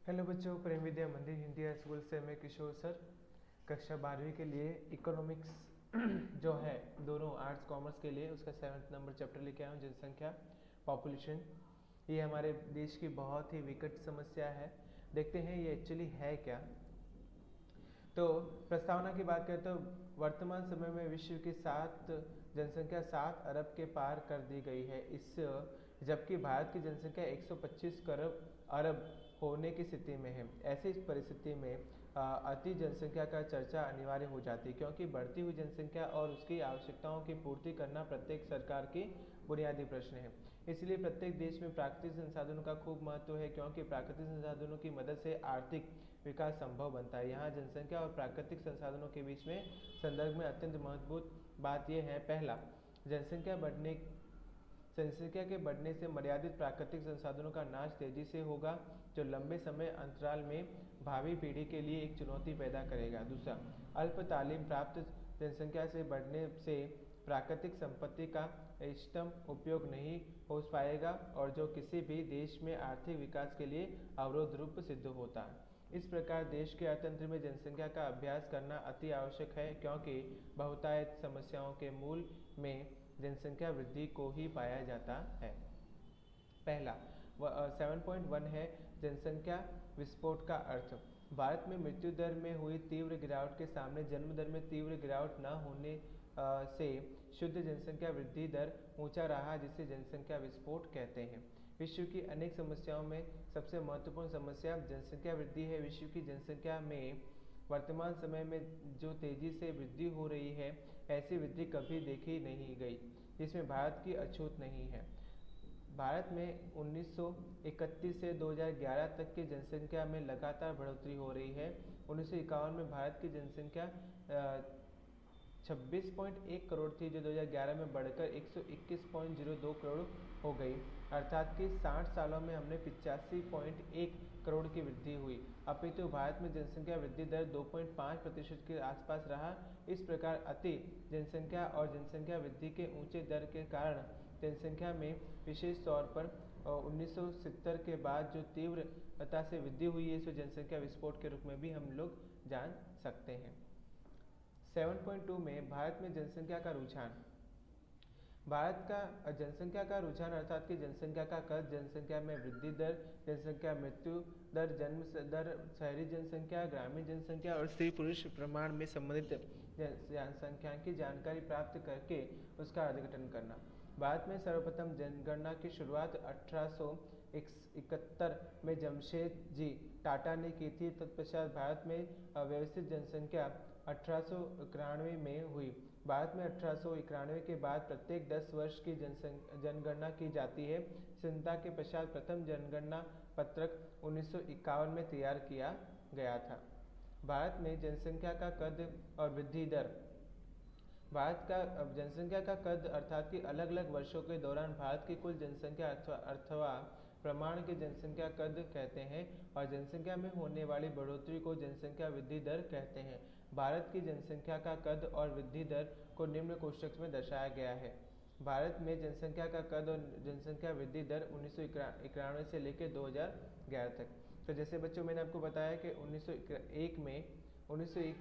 Hello बच्चों, प्रेम विद्या मंदिर Hindi high school से मैं किशोर सर कक्षा 12वीं के लिए इकोनॉमिक्स जो है दोनों आर्ट्स कॉमर्स के लिए उसका 7th नंबर चैप्टर लेके आया हूँ, जनसंख्या पॉपुलेशन। ये हमारे देश की बहुत ही विकट समस्या है। देखते हैं ये एक्चुअली है क्या। तो प्रस्तावना की बात करें तो वर्तमान समय में विश्व की जनसंख्या 7 अरब के पार कर दी गई है। इस जबकि भारत की जनसंख्या 125 अरब होने की स्थिति में है। ऐसी परिस्थिति में अति जनसंख्या का चर्चा अनिवार्य हो जाती है, क्योंकि बढ़ती हुई जनसंख्या और उसकी आवश्यकताओं की पूर्ति करना प्रत्येक सरकार की बुनियादी प्रश्न है। इसलिए प्रत्येक देश में प्राकृतिक संसाधनों का खूब महत्व है, क्योंकि प्राकृतिक संसाधनों की मदद से आर्थिक विकास संभव बनता है। यहाँ जनसंख्या और प्राकृतिक संसाधनों के बीच में संदर्भ में अत्यंत महत्वपूर्ण बात यह है। पहला, जनसंख्या के बढ़ने से मर्यादित प्राकृतिक संसाधनों का नाश तेजी से होगा, जो लंबे समय अंतराल में भावी पीढ़ी के लिए एक चुनौती पैदा करेगा। दूसरा, अल्प तालीम प्राप्त जनसंख्या से बढ़ने से प्राकृतिक संपत्ति का इष्टतम उपयोग नहीं हो पाएगा, और जो किसी भी देश में आर्थिक विकास के लिए अवरोध रूप सिद्ध होता है। इस प्रकार देश के अर्थतंत्र में जनसंख्या का अभ्यास करना अति आवश्यक है, क्योंकि बहुतायत समस्याओं के मूल में जनसंख्या वृद्धि को ही पाया जाता है। पहला 7.1 है जनसंख्या विस्फोट का अर्थ। भारत में मृत्यु दर में हुई तीव्र गिरावट के सामने जन्म दर में तीव्र गिरावट न होने से शुद्ध जनसंख्या वृद्धि दर ऊंचा रहा, जिसे जनसंख्या विस्फोट कहते हैं। विश्व की अनेक समस्याओं में सबसे महत्वपूर्ण समस्या जनसंख्या वृद्धि है। विश्व की जनसंख्या में वर्तमान समय में जो तेजी से वृद्धि हो रही है, ऐसी वृद्धि कभी देखी नहीं गई, जिसमें भारत की अछूत नहीं है। भारत में 1931 से 2011 तक की जनसंख्या में लगातार बढ़ोतरी हो रही है। 1951 में भारत की जनसंख्या 26.1 करोड़ थी, जो 2011 में बढ़कर 121.02 करोड़ हो गई। अर्थात कि 60 सालों में हमने 85.1 करोड़ की वृद्धि हुई। अपितु भारत में जनसंख्या वृद्धि दर 2.5% के आसपास रहा। इस प्रकार अति जनसंख्या और जनसंख्या वृद्धि के ऊंचे दर के कारण जनसंख्या में विशेष तौर पर 1970 के बाद जो तीव्रता से वृद्धि हुई है, इसे जनसंख्या विस्फोट के रूप में भी हम लोग जान सकते हैं। 7.2 में भारत में जनसंख्या का रुझान। भारत का जनसंख्या का रुझान अर्थात कि जनसंख्या का कद, जनसंख्या में वृद्धि दर, जनसंख्या मृत्यु दर, जन्म दर, शहरी जनसंख्या, ग्रामीण जनसंख्या और स्त्री पुरुष प्रमाण में संबंधित जनसंख्या की जानकारी प्राप्त करके उसका अर्धघटन करना। भारत में सर्वप्रथम जनगणना की शुरुआत 1871 में जमशेदजी टाटा ने की थी। तत्पश्चात भारत में व्यवस्थित जनसंख्या 1891 में हुई। भारत में 1891 के बाद प्रत्येक 10 वर्ष की जनगणना की जाती है। स्वतंत्रता के पश्चात प्रथम जनगणना पत्रक 1951 में तैयार किया गया था। भारत में जनसंख्या का कद और वृद्धि दर। भारत का जनसंख्या का कद अर्थात कि अलग अलग वर्षों के दौरान भारत की कुल जनसंख्या अथवा प्रमाण की जनसंख्या कद कहते हैं, और जनसंख्या में होने वाली बढ़ोतरी को जनसंख्या वृद्धि दर कहते हैं। भारत की जनसंख्या का कद और वृद्धि दर को निम्न कोष्ठक में दर्शाया गया है। भारत में जनसंख्या का कद और जनसंख्या वृद्धि दर 1991 से लेकर 2011 तक। तो जैसे बच्चों मैंने आपको बताया कि 1901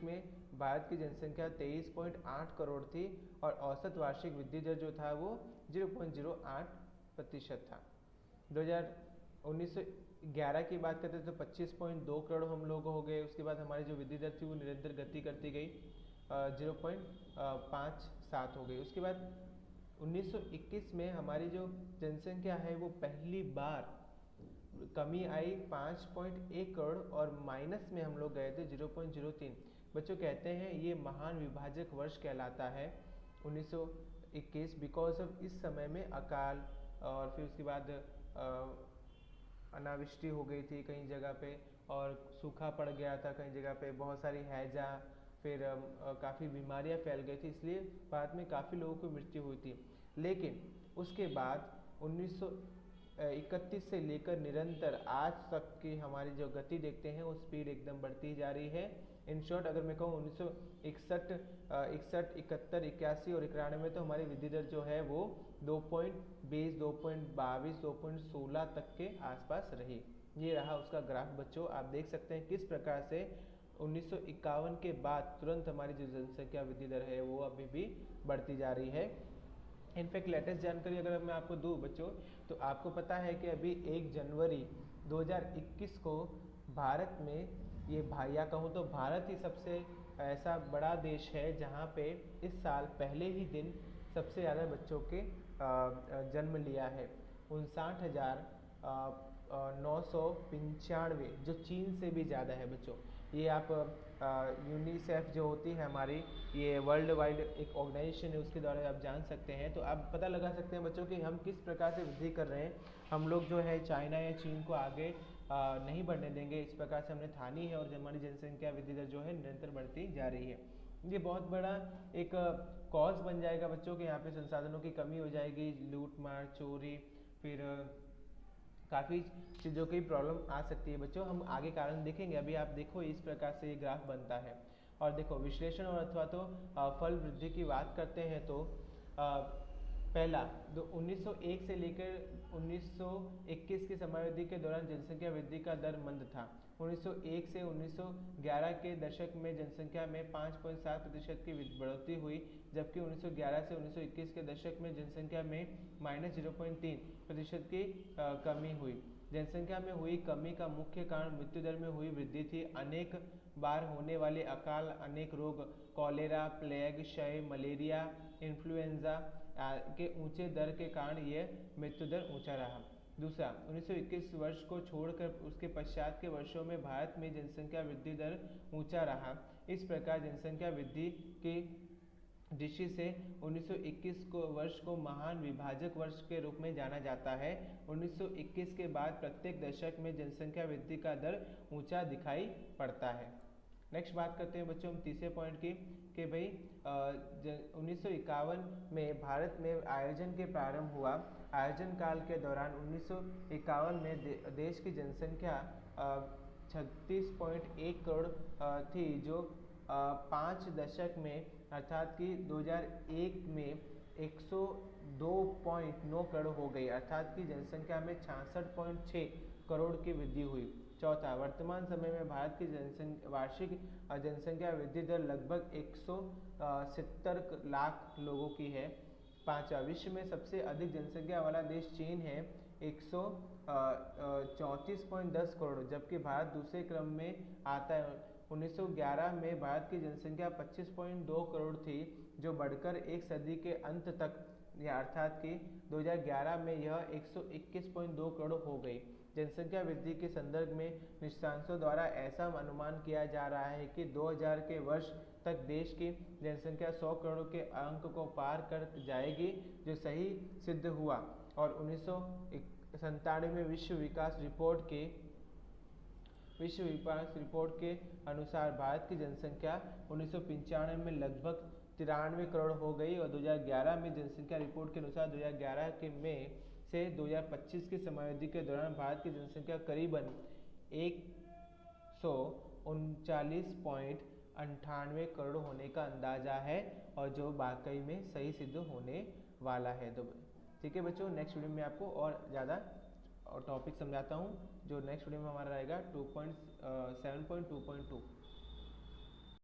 में भारत की जनसंख्या 23.8 करोड़ थी, और औसत वार्षिक वृद्धि दर जो था वो 0.08% था। 1911 की बात करते तो 25.2 करोड़ हम लोग हो गए। उसके बाद हमारी जो वृद्धि दर थी वो निरंतर गति करती गई, 0.57 हो गई। उसके बाद 1921 में हमारी जो जनसंख्या है वो पहली बार कमी आई 5.1 करोड़, और माइनस में हम लोग गए थे 0.03। बच्चों कहते हैं ये महान विभाजक वर्ष कहलाता है 1921, बिकॉज ऑफ इस समय में अकाल और फिर उसके बाद अनावृष्टि हो गई थी कई जगह पे, और सूखा पड़ गया था कई जगह पे, बहुत सारी हैजा, फिर काफ़ी बीमारियां फैल गई थी, इसलिए भारत में काफ़ी लोगों की मृत्यु हुई थी। लेकिन उसके बाद 1931 से लेकर निरंतर आज तक की हमारी जो गति देखते हैं वो स्पीड एकदम बढ़ती जा रही है। इन शॉर्ट अगर मैं कहूँ 1961, 61, 71, 81 और 91 में तो हमारी वृद्धि दर जो है वो 2.20, 2.22, 2.16 तक के आसपास रही। ये रहा उसका ग्राफ बच्चों। आप देख सकते हैं किस प्रकार से 1951 के बाद तुरंत हमारी जो जनसंख्या वृद्धि दर है वो अभी भी बढ़ती जा रही है। इनफैक्ट लेटेस्ट जानकारी अगर मैं आपको दूँ बच्चों, तो आपको पता है कि अभी 1 जनवरी 2021 को भारत में ये या कहूँ तो भारत ही सबसे ऐसा बड़ा देश है जहाँ पे इस साल पहले ही दिन सबसे ज़्यादा बच्चों के जन्म लिया है। 59,995, जो चीन से भी ज़्यादा है बच्चों। ये आप यूनिसेफ जो होती है हमारी, ये वर्ल्ड वाइड एक ऑर्गेनाइजेशन है, उसके द्वारा आप जान सकते हैं। तो आप पता लगा सकते हैं बच्चों कि हम किस प्रकार से वृद्धि कर रहे हैं। हम लोग जो है चाइना या चीन को आगे नहीं बढ़ने देंगे, इस प्रकार से हमने ठानी है और हमारी जनसंख्या वृद्धि दर जो है निरंतर बढ़ती जा रही है। ये बहुत बड़ा एक कॉज बन जाएगा बच्चों के, यहाँ पे संसाधनों की कमी हो जाएगी, लूट मार चोरी, फिर काफ़ी चीज़ों की प्रॉब्लम आ सकती है बच्चों। हम आगे कारण देखेंगे, अभी आप देखो इस प्रकार से ये ग्राफ बनता है। और देखो विश्लेषण और अथवा तो फल वृद्धि की बात करते हैं तो पहला 1901 से लेकर 1921 की समयावधि के दौरान जनसंख्या वृद्धि का दर मंद था। 1901 से 1911 के दशक में जनसंख्या में 5.7% की बढ़ोतरी हुई, जबकि 1911 से 1921 के दशक में जनसंख्या में -0.3% की कमी हुई। जनसंख्या में हुई कमी का मुख्य कारण मृत्यु दर में हुई वृद्धि थी। अनेक बार होने वाले अकाल, अनेक रोग, कॉलेरा, प्लेग, क्षय, मलेरिया, इन्फ्लुएंजा के ऊंचे दर के कारण यह मृत्यु दर ऊंचा रहा। दूसरा, 1921 वर्ष को छोड़कर उसके पश्चात के वर्षों में भारत में जनसंख्या वृद्धि दर ऊंचा रहा। इस प्रकार जनसंख्या वृद्धि की दृष्टि से 1921 वर्ष को महान विभाजक वर्ष के रूप में जाना जाता है। 1921 के बाद प्रत्येक दशक में जनसंख्या वृद्धि का दर ऊंचा दिखाई पड़ता है। नेक्स्ट बात करते हैं बच्चों हम तीसरे पॉइंट की, कि भाई 1951 में भारत में आयोजन के प्रारंभ हुआ। आयोजन काल के दौरान 1951 में देश की जनसंख्या 36.1 करोड़ थी, जो 5 दशक में अर्थात कि 2001 में 102.9 करोड़ हो गई, अर्थात कि जनसंख्या में 66.6 करोड़ की वृद्धि हुई। चौथा, वर्तमान समय में भारत की वार्षिक जनसंख्या वृद्धि दर लगभग 170 लाख लोगों की है। पांचवा, विश्व में सबसे अधिक जनसंख्या वाला देश चीन है, 134.10 करोड़, जबकि भारत दूसरे क्रम में आता है। 1911 में भारत की जनसंख्या 25.2 करोड़ थी, जो बढ़कर एक सदी के अंत तक या अर्थात कि 2011 में यह 121.2 करोड़ हो गई। जनसंख्या वृद्धि के संदर्भ में निष्णातों द्वारा ऐसा अनुमान किया जा रहा है कि 2000 के वर्ष तक देश की जनसंख्या 100 करोड़ के अंक को पार कर जाएगी, जो सही सिद्ध हुआ। और 1997 में विश्व विकास रिपोर्ट के अनुसार भारत की जनसंख्या 1995 में लगभग 93 करोड़ हो गई और 2011 में जनसंख्या रिपोर्ट के अनुसार 2011 के में से 2025 की समयावधि के दौरान भारत की जनसंख्या करीबन 139.98 करोड़ होने का अंदाजा है, और जो वाकई में सही सिद्ध होने वाला है। तो ठीक है बच्चों, नेक्स्ट वीडियो में आपको और ज़्यादा और टॉपिक समझाता हूँ, जो नेक्स्ट वीडियो में हमारा रहेगा 7.2.2।